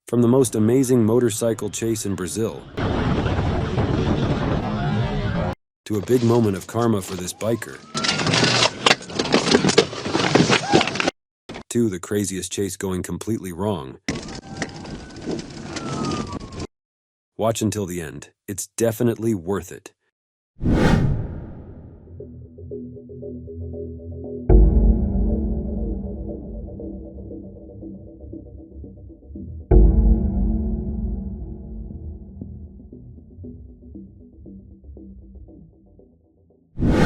From the most amazing motorcycle chase in Brazil to a big moment of karma for this biker, to the craziest chase going completely wrong. Watch until the end. It's definitely worth it.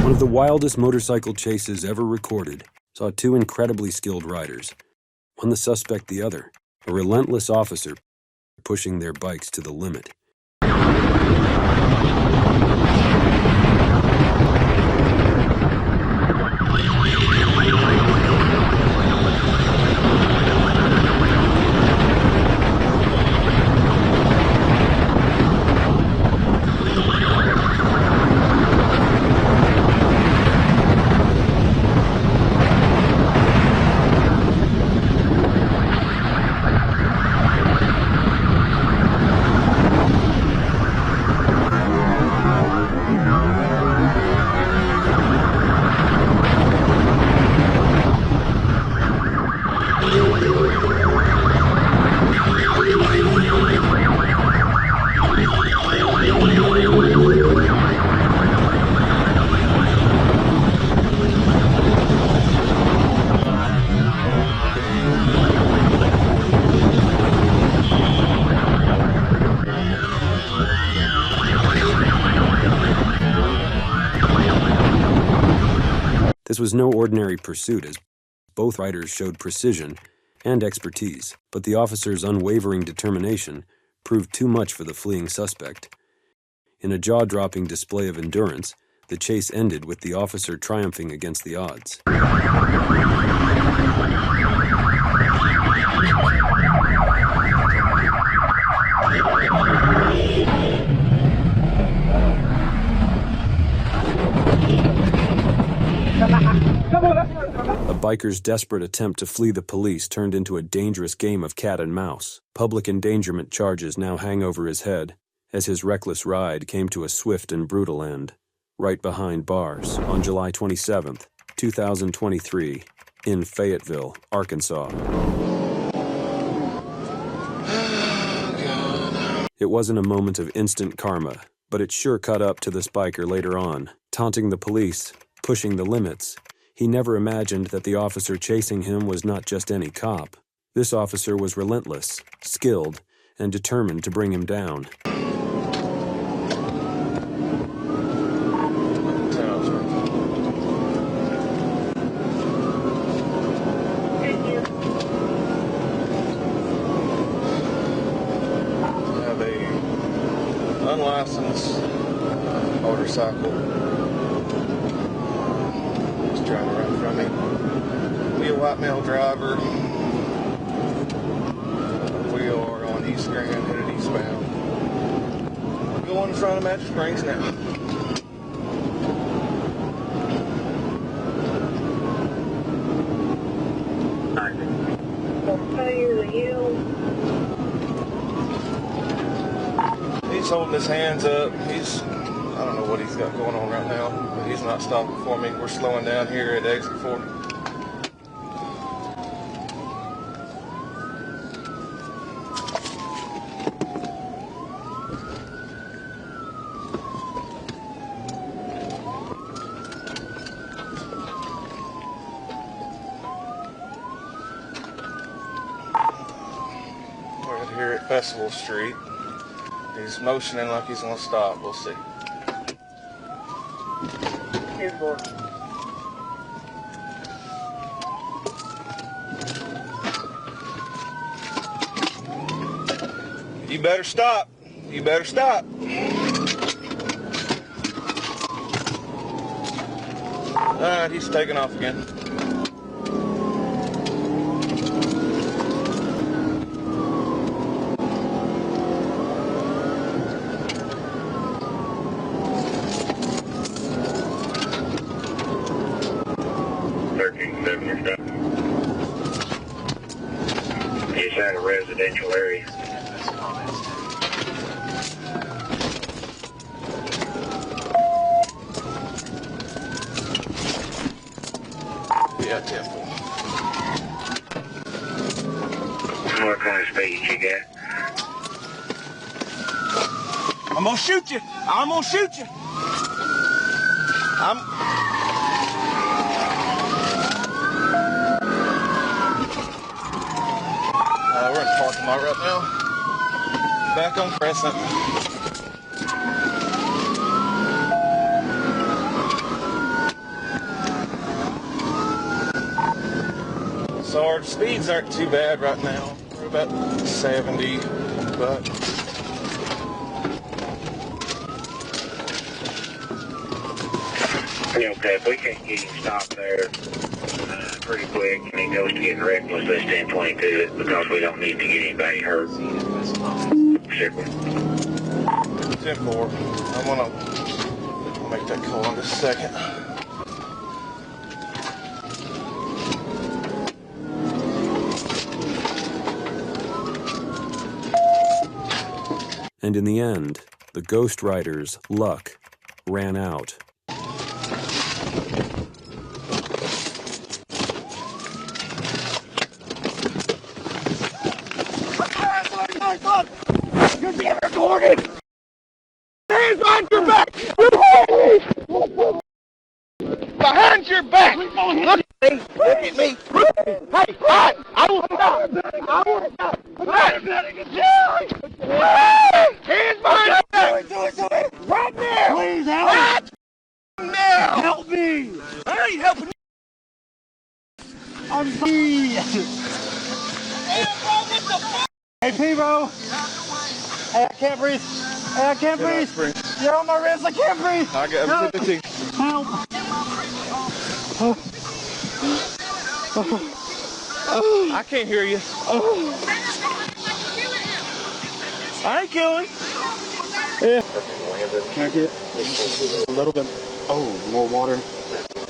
One of the wildest motorcycle chases ever recorded saw two incredibly skilled riders, one the suspect, the other, a relentless officer pushing their bikes to the limit. This was no ordinary pursuit, as both riders showed precision and expertise, but the officer's unwavering determination proved too much for the fleeing suspect. In a jaw-dropping display of endurance, the chase ended with the officer triumphing against the odds. A biker's desperate attempt to flee the police turned into a dangerous game of cat and mouse. Public endangerment charges now hang over his head as his reckless ride came to a swift and brutal end, right behind bars on July 27, 2023, in Fayetteville, Arkansas. It wasn't a moment of instant karma, but it sure caught up to this biker later on, taunting the police, pushing the limits. He never imagined that the officer chasing him was not just any cop. This officer was relentless, skilled, and determined to bring him down. Have a unlicensed motorcycle. Trying to run from me. We a white male driver. We are on East Grand, headed eastbound. Going in front of Magic Springs now. He's holding his hands up. I don't know what he's got going on right now, but he's not stopping for me. We're slowing down here at exit 40. We're right here at Festival Street. He's motioning like he's going to stop. We'll see. Here's board. You better stop. You better stop. Alright, he's taking off again. He's at a residential area. Yeah, 10-4. What kind of speed you got? I'm gonna shoot you. I'm gonna shoot you. We're in the parking lot right now. Back on Crescent. So our speeds aren't too bad right now. We're about 70, but Okay, if we can't get him stopped there pretty quick and he goes to getting reckless, let's 1022 it because we don't need to get anybody hurt. Super. 10-4. I'm gonna make that call in just a second. And in the end, the Ghost Rider's luck ran out. You're being recorded! Hands on your back! Behind your back! Look at me! Look at me! Hey, I will stop! I will stop! Hands behind your back! Do it! Right now! Please help! Right now! Help me! I ain't helping you! I'm sorry! Hey, P-Bro! Hey, I can't breathe! Hey, I can't breathe! You're on my wrist, I can't breathe! I got everything. Help! I can't hear you. I ain't killing. Yeah. Can I get a little bit? Oh, more water.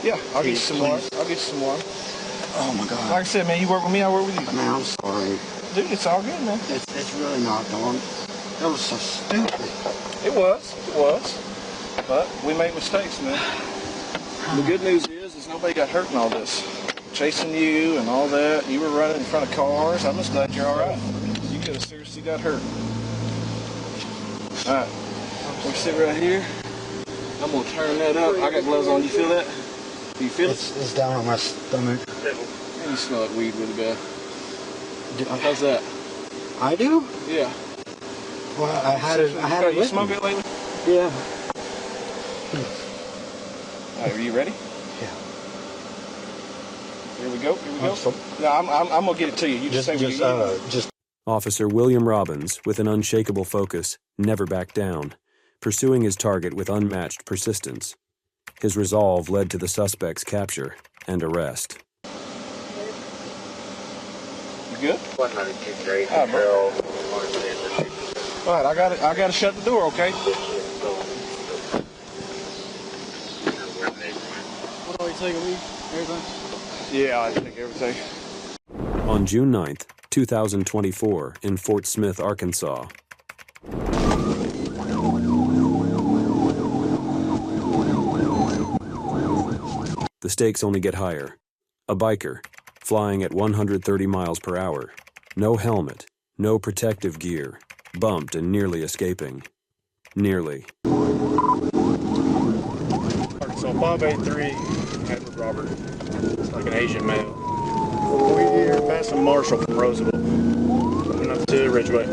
Yeah, I'll get you some water. I'll get you some water. Oh my God. Like I said, man, you work with me, I work with you. Man, I'm sorry. Dude, it's all good, man. It's really not, Dawn. That was so stupid. It was. But we make mistakes, man. The good news is nobody got hurt in all this. Chasing you and all that. You were running in front of cars. I'm just glad you're all right. You could have seriously got hurt. All right. We'll sit right here. I'm going to turn that up. I got gloves on. You feel that? Do you feel it? It's down on my stomach. And you smell like weed really bad. How's that? I do? Yeah. Well, I had it You with smoke me. it lately? Yeah. All right, are you ready? Yeah. Here we go. Awesome. No, I'm gonna get it to you. You just say what you need. just. Officer William Robbins, with an unshakable focus, never backed down, pursuing his target with unmatched persistence. His resolve led to the suspect's capture and arrest. You good? 192 All right, I gotta shut the door, okay? What do I take a week? Everything? Yeah, I take everything. On June 9th, 2024, in Fort Smith, Arkansas, the stakes only get higher. A biker, flying at 130 miles per hour, no helmet, no protective gear, bumped and nearly escaping. Nearly. So 583, Edward Robert. It's like an Asian male. We're passing Marshall from Roseville. Coming up to Ridgeway.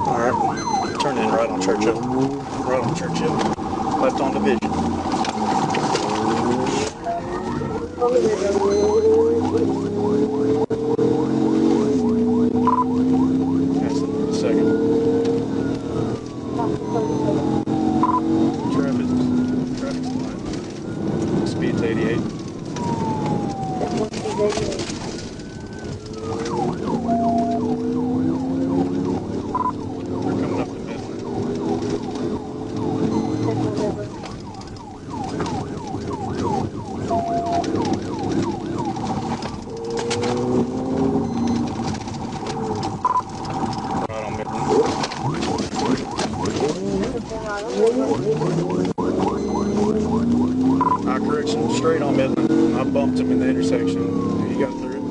Alright, turn in right on Churchill. Right on Churchill. Left on Division. That's it. Second. Traffic's fine. Speed's 88. Correction, straight on Midland. I bumped him in the intersection. He got through.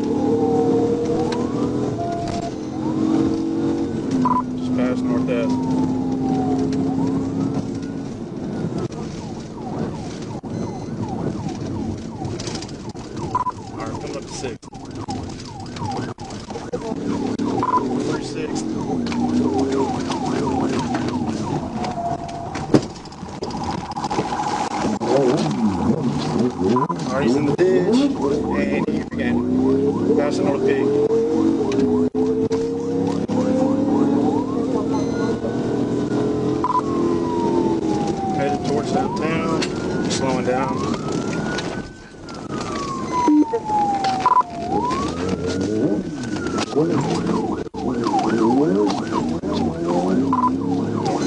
Just past North-S. Alright, coming up to 6. 36. Alright, he's in the ditch, and he again, passing North Pig. Headed towards downtown, slowing down.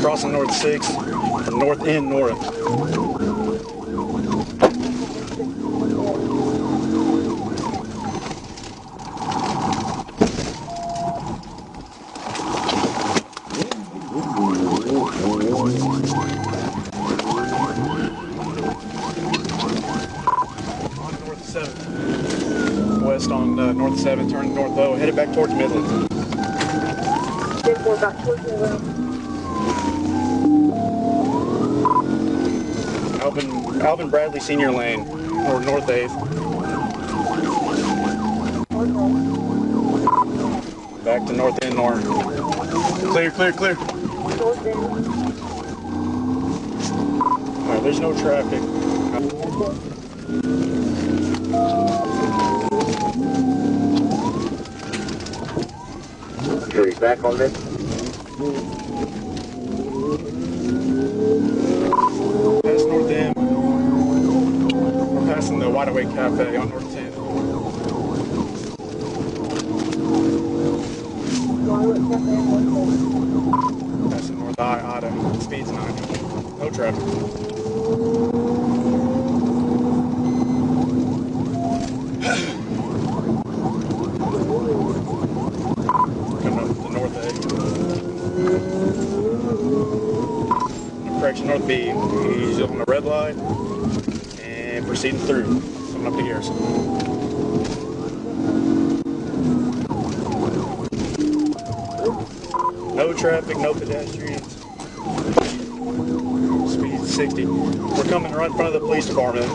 Crossing North 6, from North End North. West on North 7, turning North O, headed back towards Midland. Back towards Midland. Alvin Bradley Senior Lane, or North 8th. Back to North End North. Clear, clear, clear. Alright, there's no traffic. He's back on this. Past North End. We're passing the Wide Awake Cafe on North 10. Passing North Ida. Speed's 90. No traffic. Correction, North B. He's on the red light and proceeding through, coming up to Garrison. No traffic, no pedestrians. Speed 60. We're coming right in front of the police department.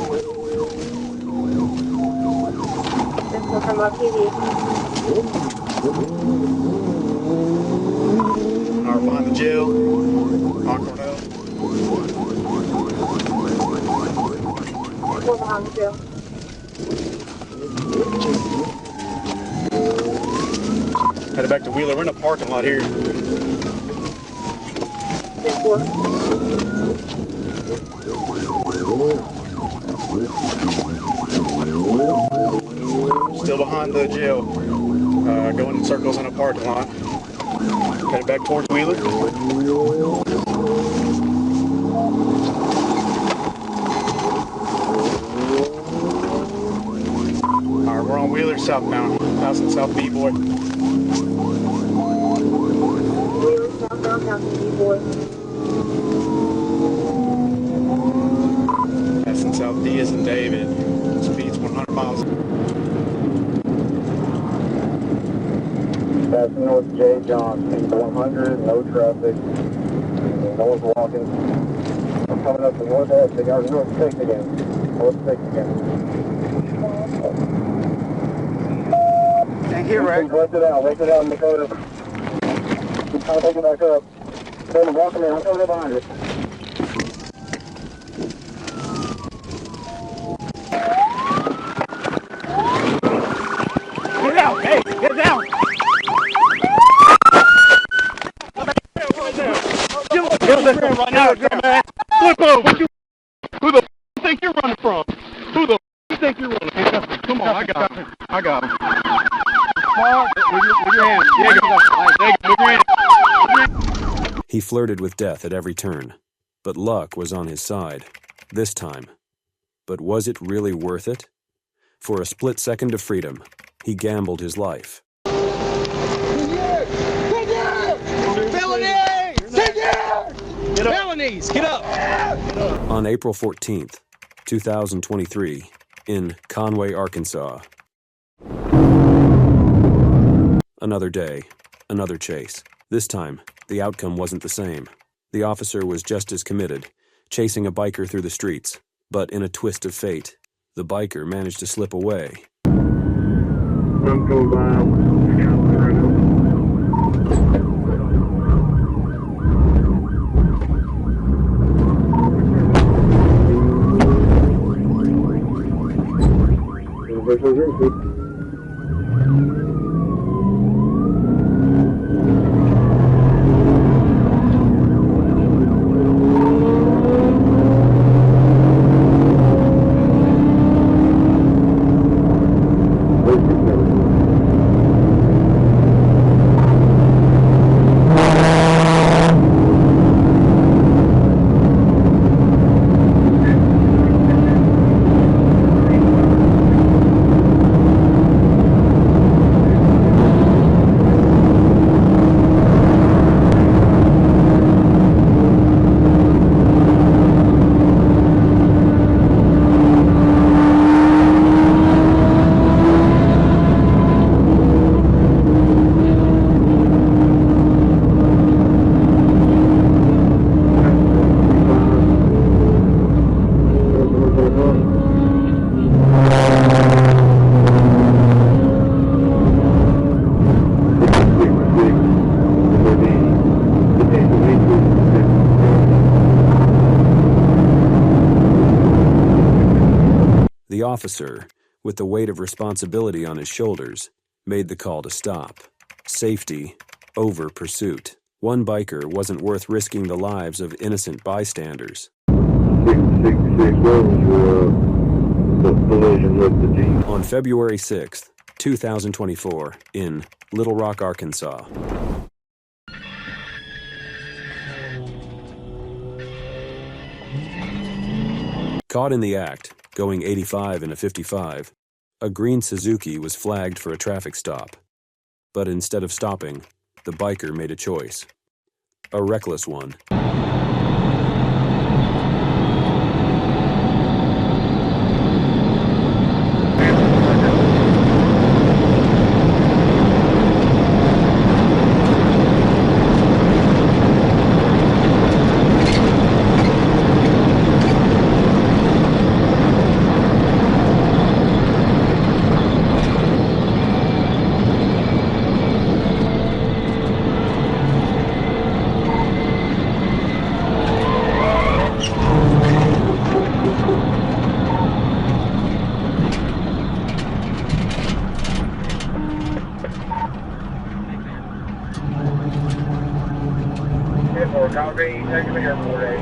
Alright, behind the jail. Cornell. We're behind the jail. Headed back to Wheeler. We're in a parking lot here. Still behind the jail. Going in circles in a parking lot. Headed back towards Wheeler. Alright, we're on Wheeler southbound. Passing South B-Boy. Wheeler southbound, passing B-Boy. Passing South D as in David. Speed's 100 miles. Passing North J. John, speed 100, no traffic. No one's walking. I'm coming up to North Exit, or North 6 again. North 6 again. Thank you, Rick. Lift it out in the photo. I'll take it back up. I'm walking in, I'm coming up behind you. Get out! Hey, get down! Right now, man. Flip over. Who the f*** you think you're running from? Who the f*** you think you're running from? Come on, I got him. I got him. With your hand. Yeah, go. With your hand. He flirted with death at every turn, but luck was on his side, this time. But was it really worth it? For a split second of freedom, he gambled his life. Felony! Felony! knees. Get up. On April 14th, 2023, in Conway, Arkansas. Another day, another chase. This time, the outcome wasn't the same. The officer was just as committed, chasing a biker through the streets. But in a twist of fate, the biker managed to slip away. I'm going by. The officer, with the weight of responsibility on his shoulders, made the call to stop. Safety over pursuit. One biker wasn't worth risking the lives of innocent bystanders. 666, where was the collision with the Jeep? On February 6th, 2024, in Little Rock, Arkansas. Caught in the act, going 85 in a 55, a green Suzuki was flagged for a traffic stop. But instead of stopping, the biker made a choice. A reckless one. Copy, taking the airport aid.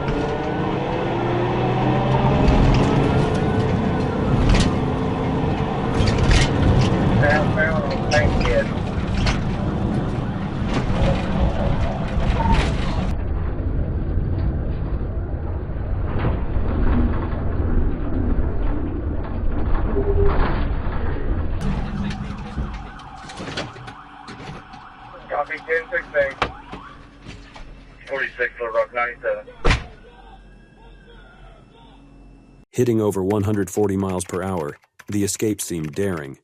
Southbound on Bankhead. Copy 10-6-8. 46 Little Rock 97. Hitting over 140 miles per hour, the escape seemed daring.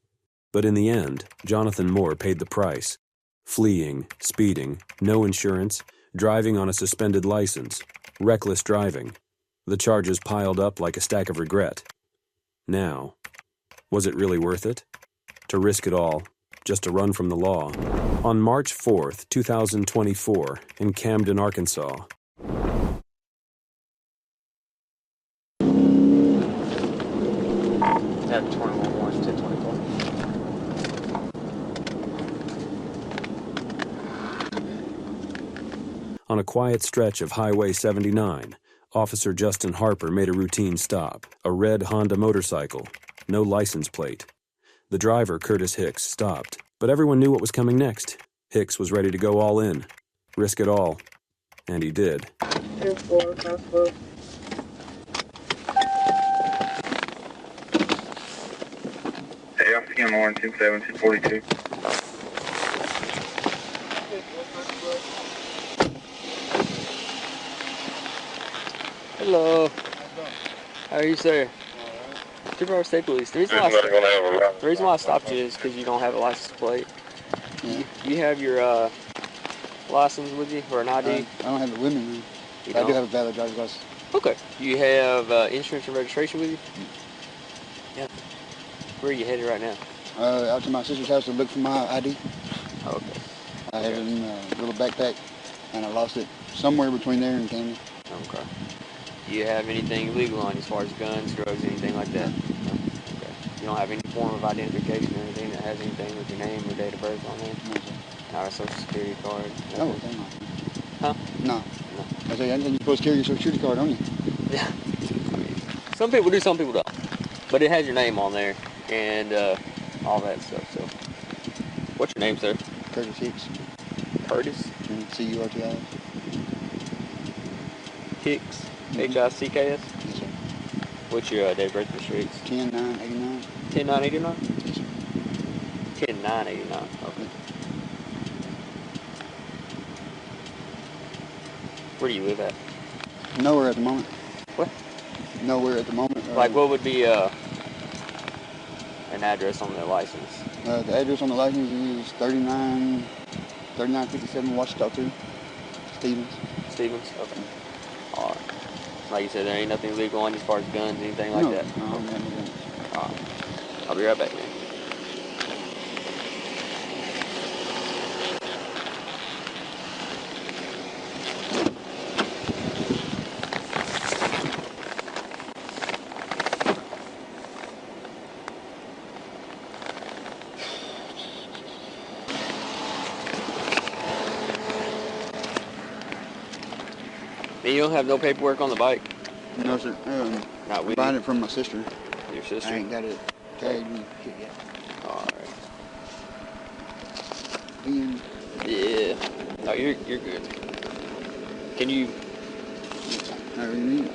But in the end, Jonathan Moore paid the price. Fleeing, speeding, no insurance, driving on a suspended license, reckless driving. The charges piled up like a stack of regret. Now, was it really worth it? To risk it all, just to run from the law? On March 4th, 2024, in Camden, Arkansas. At 21 to 24. On a quiet stretch of Highway 79, Officer Justin Harper made a routine stop. A red Honda motorcycle, no license plate. The driver, Curtis Hicks, stopped, but everyone knew what was coming next. Hicks was ready to go all in, risk it all, and he did. 2-4, Southwest. Hey, I'm seeing Lauren 10-7-242. Hello. How are you, sir? Supervisor State Police. The reason why I stopped you is because you don't have a license plate. You have your license with you or an ID? I don't have it with me. I do have a valid driver's license. Okay. You have insurance and registration with you? Yeah. Where are you headed right now? Out to my sister's house to look for my ID. Okay. I had it in a little backpack, and I lost it somewhere between there and Camden. Okay. Do you have anything illegal on you as far as guns, drugs, anything like that? No. Okay. You don't have any form of identification or anything that has anything with your name or date of birth on there? No, sir. Not a social security card? No, Nothing? no. Huh? No. No. I say, you're supposed to carry your social security card, don't you? Yeah. Some people do, some people don't. But it has your name on there and all that stuff. So, what's your name, sir? Curtis Hicks. Curtis? C-U-R-T-I-S. Hicks? H-I-C-K-S? Yes, sir. What's your date of birth and streets? 10-9-89. 10-9-89? Yes, sir. 10-9-89. Okay. Where do you live at? Nowhere at the moment. What? Nowhere at the moment. Like, what would be an address on the license? The address on the license is 3957 Washita 2, Stevens. Stevens? Okay. All right. Like you said, there ain't nothing illegal on you as far as guns, anything like that? No, I don't have no guns. All right. I'll be right back, man. You don't have no paperwork on the bike? No, sir. Not with I bought you? it from my sister. Your sister? I ain't got it tagged yet. Alright. And Yeah. No, you're good. Can you... I really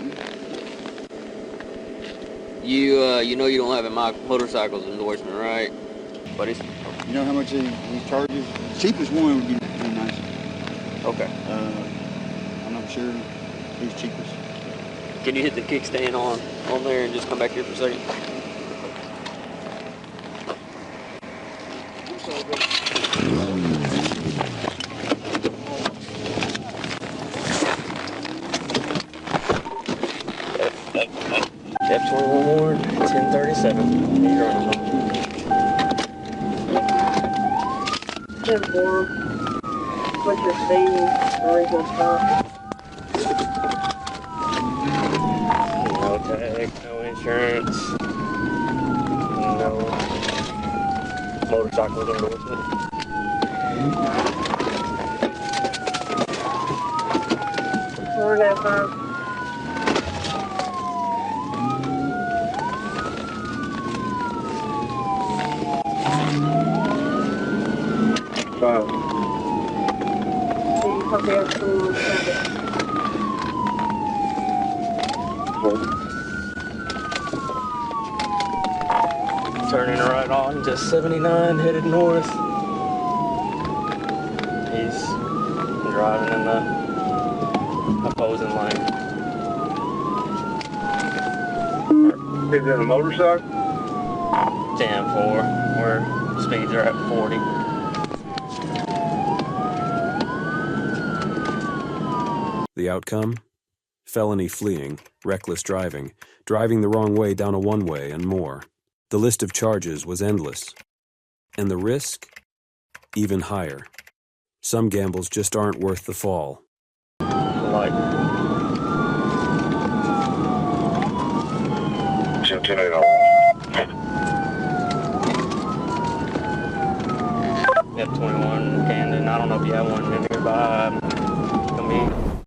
You know you don't have a motorcycle's endorsement, right? Buddy? You know how much he charges? The cheapest one would be nice. Okay. I'm not sure who's cheapest. Can you hit the kickstand on there and just come back here for a second? F21 Ward, 1037. You're on the 10-4. What's your speed? Original stop. No tag, no insurance, no motorcycle endorsement. We're gonna find. Five. You copy up to Turning right on to 79, headed north. He's driving in the opposing lane. Is it a motorcycle? 10-4, where speeds are at 40. The outcome? Felony fleeing, reckless driving, driving the wrong way down a one-way, and more. The list of charges was endless. And the risk? Even higher. Some gambles just aren't worth the fall. Like